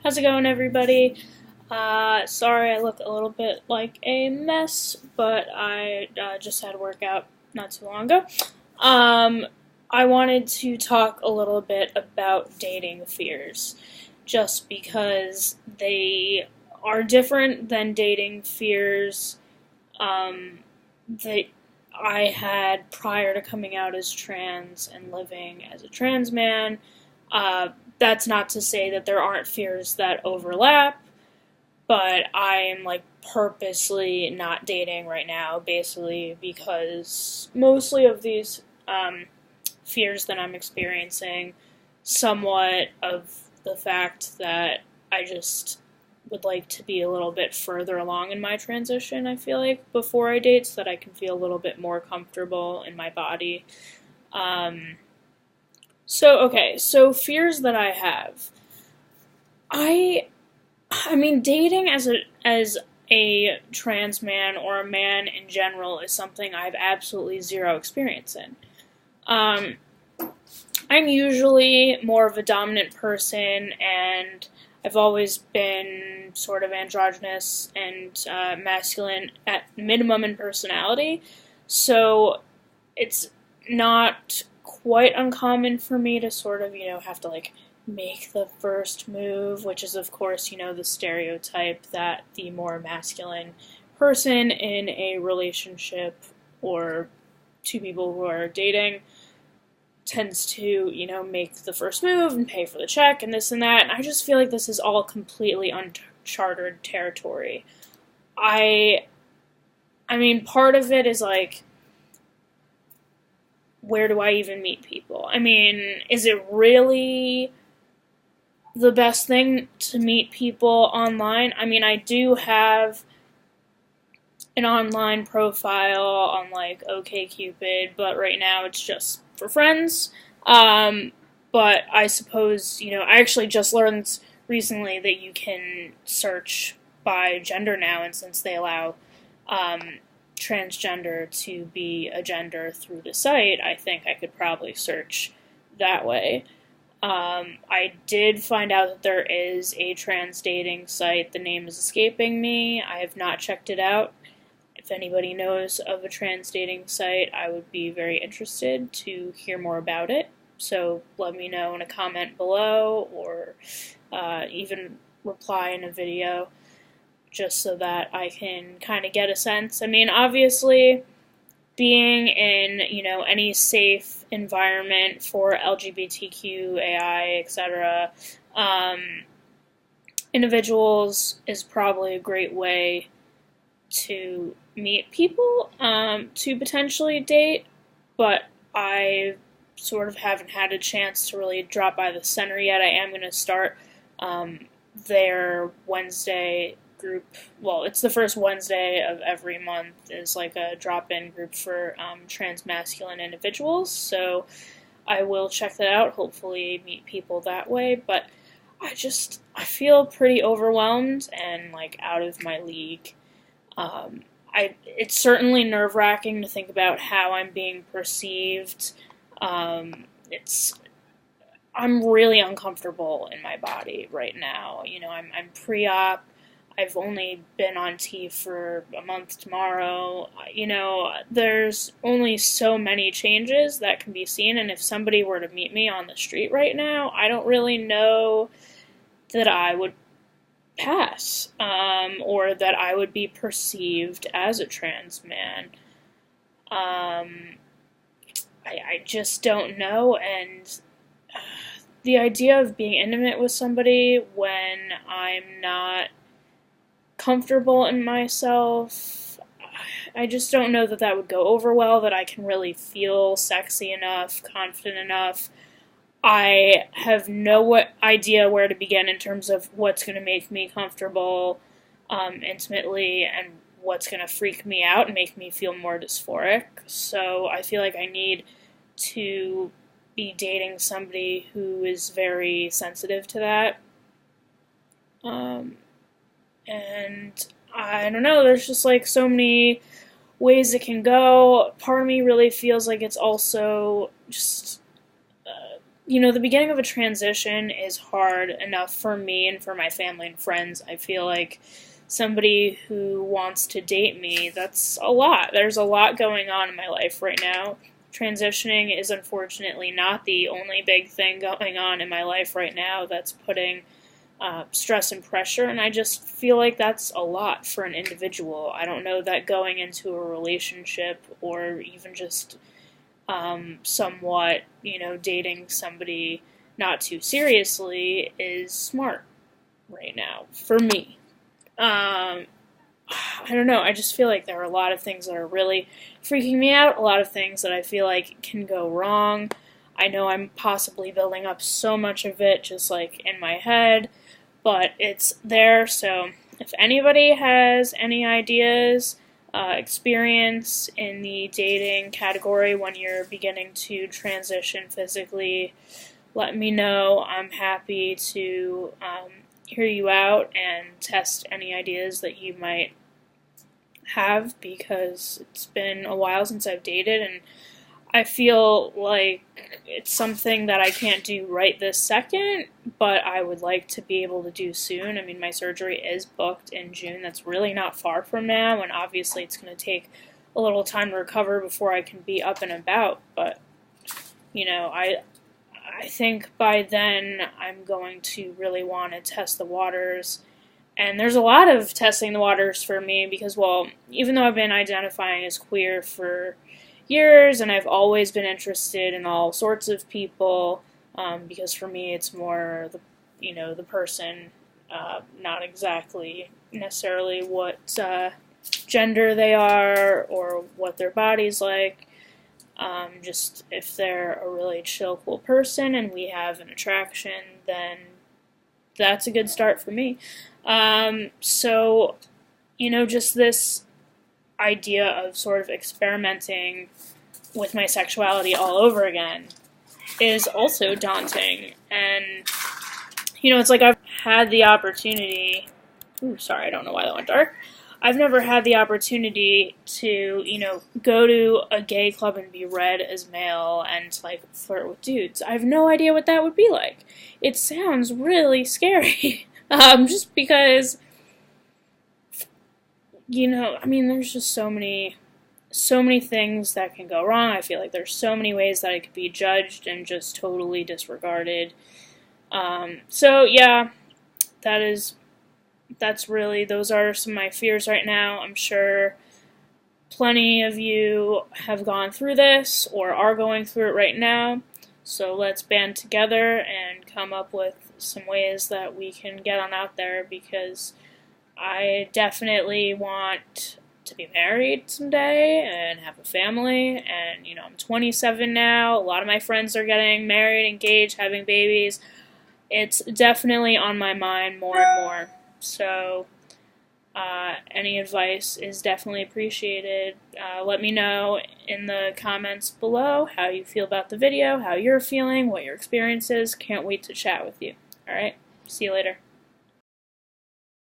How's it going, everybody? Sorry I look a little bit like a mess, but I just had a workout not too long ago. Um, I wanted to talk a little bit about dating fears, just because they are different than dating fears that I had prior to coming out as trans and living as a trans man. That's not to say that there aren't fears that overlap, but I am like purposely not dating right now, basically because mostly of these fears that I'm experiencing, somewhat of the fact that I just would like to be a little bit further along in my transition, I feel like, before I date, so that I can feel a little bit more comfortable in my body. Um, so fears that I have. I I mean, dating as a trans man or a man in general is something I have absolutely zero experience in. Um, I'm usually more of a dominant person, and I've always been sort of androgynous and masculine at minimum in personality. So it's not quite uncommon for me to sort of, have to like make the first move, which is, of course, the stereotype that the more masculine person in a relationship or two people who are dating tends to, make the first move and pay for the check and this and that. And I just feel like this is all completely uncharted territory. I I mean, part of it is like, where do I even meet people? I mean, is it really the best thing to meet people online? I mean, I do have an online profile on like OkCupid, but right now it's just for friends. Um, but I suppose, I actually just learned recently that you can search by gender now, and since they allow um, transgender to be a gender through the site, I think I could probably search that way. I did find out that there is a trans dating site. The name is escaping me. I have not checked it out. If anybody knows of a trans dating site, I would be very interested to hear more about it. So let me know in a comment below, or even reply in a video, just so that I can kind of get a sense. I mean, obviously, being in, any safe environment for LGBTQAI, etc., um, individuals is probably a great way to meet people, to potentially date, but I sort of haven't had a chance to really drop by the center yet. I am going to start their Wednesday group. Well, it's the first Wednesday of every month is like a drop-in group for trans masculine individuals, so I will check that out, hopefully meet people that way, but I feel pretty overwhelmed and like out of my league. It's certainly nerve-wracking to think about how I'm being perceived. It's I'm really uncomfortable in my body right now. I'm pre-op. I've only been on T for a month tomorrow. There's only so many changes that can be seen, and if somebody were to meet me on the street right now, I don't really know that I would pass, or that I would be perceived as a trans man. I just don't know, and the idea of being intimate with somebody when I'm not comfortable in myself, I just don't know that that would go over well, that I can really feel sexy enough, confident enough. I have no idea where to begin in terms of what's going to make me comfortable intimately, and what's going to freak me out and make me feel more dysphoric. So I feel like I need to be dating somebody who is very sensitive to that. And I don't know, there's just like so many ways it can go. Part of me really feels like it's also just the beginning of a transition is hard enough for me and for my family and friends. I feel like somebody who wants to date me, that's a lot. There's a lot going on in my life right now. Transitioning is unfortunately not the only big thing going on in my life right now that's putting stress and pressure, and I just feel like that's a lot for an individual. I don't know that going into a relationship or even just somewhat, dating somebody not too seriously is smart right now for me. Um, I don't know. I just feel like there are a lot of things that are really freaking me out, a lot of things that I feel like can go wrong. I know I'm possibly building up so much of it just like in my head, but it's there. So if anybody has any ideas, experience in the dating category when you're beginning to transition physically, let me know. I'm happy to hear you out and test any ideas that you might have, because it's been a while since I've dated, and I feel like it's something that I can't do right this second, but I would like to be able to do soon. I mean, my surgery is booked in June. That's really not far from now, and obviously it's going to take a little time to recover before I can be up and about, but, I think by then I'm going to really want to test the waters. And there's a lot of testing the waters for me because, well, even though I've been identifying as queer for years and I've always been interested in all sorts of people, because for me it's more the person, not exactly necessarily what gender they are or what their body's like. Just if they're a really chill, cool person and we have an attraction, then that's a good start for me. So, just this idea of sort of experimenting with my sexuality all over again is also daunting. And, it's like I've had the opportunity. Ooh, sorry, I don't know why that went dark. I've never had the opportunity to, go to a gay club and be read as male and, like, flirt with dudes. I have no idea what that would be like. It sounds really scary. Just because, there's just so many things that can go wrong. I feel like there's so many ways that I could be judged and just totally disregarded. So, yeah, those are some of my fears right now. I'm sure plenty of you have gone through this or are going through it right now. So let's band together and come up with some ways that we can get on out there, because I definitely want to be married someday and have a family. And, I'm 27 now. A lot of my friends are getting married, engaged, having babies. It's definitely on my mind more and more. So, any advice is definitely appreciated. Let me know in the comments below how you feel about the video, how you're feeling, what your experience is. Can't wait to chat with you. Alright, see you later.